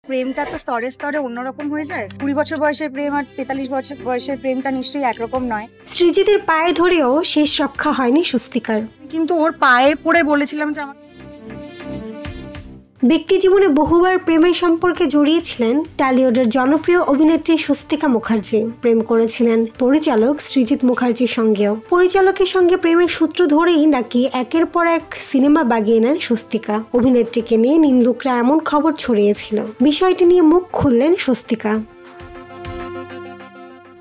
প্রেমটা তো স্তরে স্তরে অন্যরকম হয়ে যায়। 20 বছর বয়সের প্রেম আর 43 বছর বয়সের প্রেমটা নিশ্চয়ই একরকম নয়। সৃজিতের পায়ে ধরেও শেষ রক্ষা হয়নি স্বস্তিকার। কিন্তু ওর পায়ে পড়ে বলেছিলাম যে আমার ব্যক্তি জীবনে বহুবার প্রেমের সম্পর্কে জড়িয়েছিলেন টলিউডের জনপ্রিয় অভিনেত্রী স্বস্তিকা মুখার্জি। প্রেম করেছিলেন পরিচালক সৃজিত মুখার্জির সঙ্গেও। পরিচালকের সঙ্গে প্রেমের সূত্র ধরেই নাকি একের পর এক সিনেমা বাগিয়ে নেন স্বস্তিকা। অভিনেত্রীকে নিয়ে নিন্দুকরা এমন খবর ছড়িয়েছিল। বিষয়টি নিয়ে মুখ খুললেন স্বস্তিকা।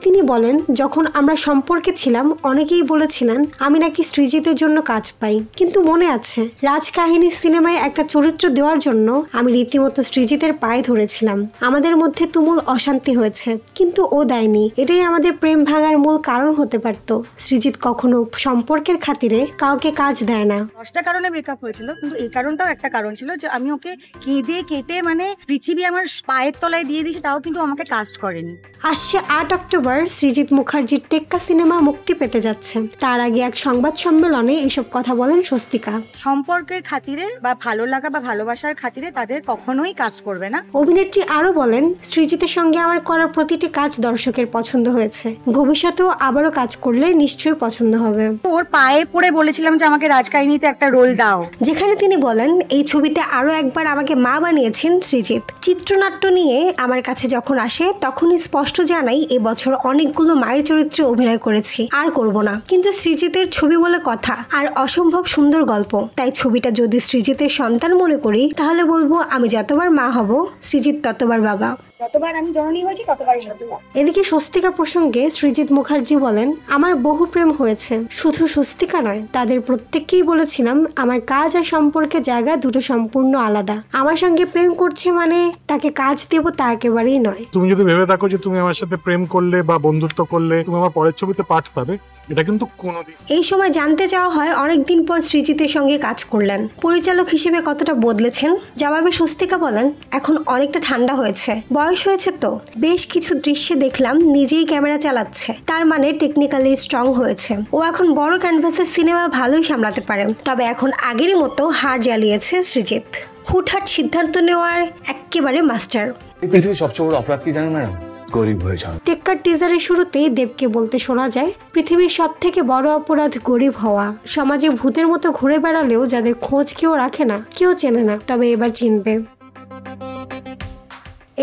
তিনি বলেন, যখন আমরা সম্পর্কে ছিলাম অনেকেই বলেছিলেন আমি নাকি সৃজিতের জন্য কাজ পাই, কিন্তু মনে আছে রাজকাহিনী সিনেমায় একটা চরিত্র দেওয়ার জন্য আমি রীতিমতো সৃজিতের পায়ে ধরেছিলাম। আমাদের মধ্যে তুমুল অশান্তি হয়েছে, কিন্তু ও দেয়নি। এটাই আমাদের প্রেম ভাঙার মূল কারণ হতে পারত। সৃজিত কখনো সম্পর্কের খাতিরে কাউকে কাজ দেয় না। 10টা কারণে ব্রেকআপ হয়েছিল, কিন্তু এই কারণটাও একটা কারণ ছিল যে আমি ওকে কেঁদে কেটে মানে পৃথিবী আমার পায়ের তলায় দিয়ে দিয়েছি, তাও কিন্তু আমাকে কাস্ট করেনি। আসছে 8 অক্টোবর সৃজিত মুখার্জির টেক্কা সিনেমা মুক্তি পেতে যাচ্ছে। তার আগে এক সংবাদ সম্মেলনে এসব কথা বলেন স্বস্তিকা। সম্পর্কের খাতিরে বা ভালো লাগা বা ভালোবাসার খাতিরে তাদের কখনোই কাস্ট করবে না। অভিনেত্রী আরো বলেন, সৃজিতের সঙ্গে আমার করা প্রতিটি কাজ দর্শকের পছন্দ হয়েছে। ভবিষ্যতেও আবারও কাজ করলে নিশ্চয়ই পছন্দ হবে। ওর পায়ে পড়ে বলেছিলাম যে আমাকে রাজকাহিনীতে একটা রোল দাও, যেখানে তিনি বলেন এই ছবিতে আরো একবার আমাকে মা বানিয়েছেন সৃজিত। চিত্রনাট্য নিয়ে আমার কাছে যখন আসে তখনই স্পষ্ট জানাই এবছর অনেকগুলো মায়ের চরিত্রে অভিনয় করেছি, আর করব না। কিন্তু সৃজিতের ছবি বলে কথা, আর অসম্ভব সুন্দর গল্প। তাই ছবিটা যদি সৃজিতের সন্তান মনে করি তাহলে বলবো আমি যতবার মা হব সৃজিত ততবার বাবা। যতবার আমি জননী হয়েছি ততবারই বাবা। এদিকে স্বস্তিকা প্রসঙ্গে সৃজিত মুখার্জি বলেন, আমার বহু প্রেম হয়েছে, শুধু স্বস্তিকা নয়, তাদের প্রত্যেককেই বলেছিলাম আমার কাজ আর সম্পর্কের জায়গা দুটো সম্পূর্ণ আলাদা। আমার সঙ্গে প্রেম করছে মানে তাকে কাজ দেব তা একেবারেই নয়। তুমি যদি ভেবে থাকো যে তুমি আমার সাথে প্রেম করলে বা বন্ধুত্ব করলে তুমি আমার পরের ছবিতে পাঠ পাবে, এটা কিন্তু কোনোদিন। এই সময় জানতে চাওয়া হয় অনেকদিন পর সৃজিতের সঙ্গে কাজ করলেন, পরিচালক হিসেবে কতটা বদলেছেন। জবাবে স্বস্তিকা বলেন, এখন অনেকটা ঠান্ডা হয়েছে, বয়স হয়েছে তো। বেশ কিছু দৃশ্যে দেখলাম নিজেই ক্যামেরা চালাচ্ছে, তার মানে টেকনিক্যালি স্ট্রং হয়েছে। ও এখন বড় ক্যানভাসের সিনেমা ভালোই সামলাতে পারে। তবে এখন আগেরই মতো হার জ্বালিয়েছে সৃজিত। হুটহাট সিদ্ধান্ত নেওয়ার একেবারে মাস্টার। পৃথিবীর সবচেয়ে বড় অপরাধ কি জানেন ম্যাডাম? গরিব হয়ে যান। টেক্কার টিজারের শুরুতেই দেবকে বলতে শোনা যায়, পৃথিবীর সব থেকে বড় অপরাধ গরিব হওয়া। সমাজে ভূতের মতো ঘুরে বেড়ালেও যাদের খোঁজ কেউ রাখে না, কেউ চেনে না, তবে এবার চিনবে।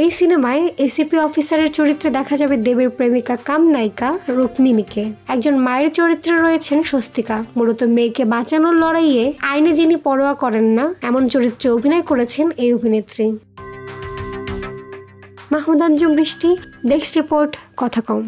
এই সিনেমায় এসিপি অফিসারের চরিত্রে দেখা যাবে দেবের প্রেমিকা কাম নায়িকা রুক্মিণীকে। একজন মায়ের চরিত্রে রয়েছেন স্বস্তিকা। মূলত মেয়েকে বাঁচানোর লড়াইয়ে আইনে যিনি পরোয়া করেন না, এমন চরিত্রে অভিনয় করেছেন এই অভিনেত্রী। মাহমুদ আঞ্জুম বৃষ্টি, ডেস্ক রিপোর্ট, কথা কম।